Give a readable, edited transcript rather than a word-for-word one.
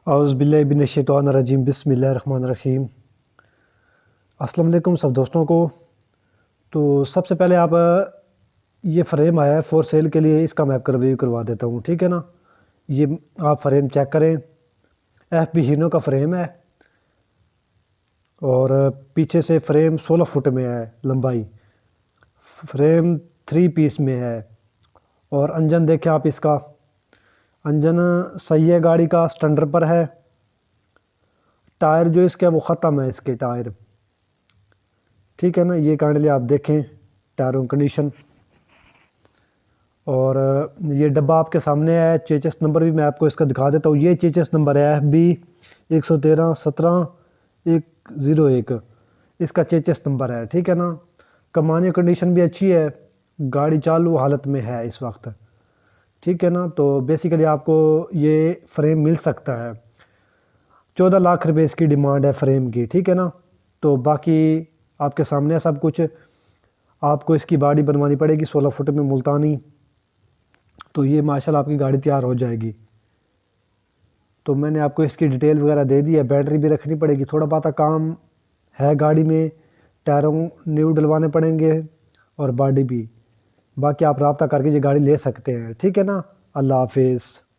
اعوذ باللہ من الشیطان الرجیم، بسم اللہ الرحمن الرحیم۔ السلام علیکم سب دوستوں کو۔ تو سب سے پہلے آپ یہ فریم آیا ہے فور سیل کے لیے، اس کا میں آپ کا ریویو کروا دیتا ہوں، ٹھیک ہے نا۔ یہ آپ فریم چیک کریں، ایف بی ہینو کا فریم ہے اور پیچھے سے فریم 16 فٹ میں ہے لمبائی، فریم 3 پیس میں ہے۔ اور انجن دیکھیں آپ، اس کا انجن صحیح ہے، گاڑی کا سٹینڈر پر ہے۔ ٹائر جو اس کے وہ ختم ہے، اس کے ٹائر، ٹھیک ہے نا۔ یہ کائنڈلی آپ دیکھیں ٹائروں کنڈیشن۔ اور یہ ڈبہ آپ کے سامنے ہے، چیچس نمبر بھی میں آپ کو اس کا دکھا دیتا ہوں۔ یہ چیچس نمبر ہے FB 113-17-101، اس کا چیچس نمبر ہے، ٹھیک ہے نا۔ کمانی کنڈیشن بھی اچھی ہے، گاڑی چالو حالت میں ہے اس وقت، ٹھیک ہے نا۔ تو بیسیکلی آپ کو یہ فریم مل سکتا ہے، 14 لاکھ روپے اس کی ڈیمانڈ ہے فریم کی، ٹھیک ہے نا۔ تو باقی آپ کے سامنے ہے سب کچھ۔ آپ کو اس کی باڈی بنوانی پڑے گی 16 فٹ میں ملتانی، تو یہ ماشاءاللہ آپ کی گاڑی تیار ہو جائے گی۔ تو میں نے آپ کو اس کی ڈیٹیل وغیرہ دے دی ہے، بیٹری بھی رکھنی پڑے گی، تھوڑا بہت کام ہے گاڑی میں، ٹائروں نیو ڈلوانے پڑیں گے اور باڈی بھی۔ باقی آپ رابطہ کر کے یہ گاڑی لے سکتے ہیں، ٹھیک ہے نا۔ اللہ حافظ۔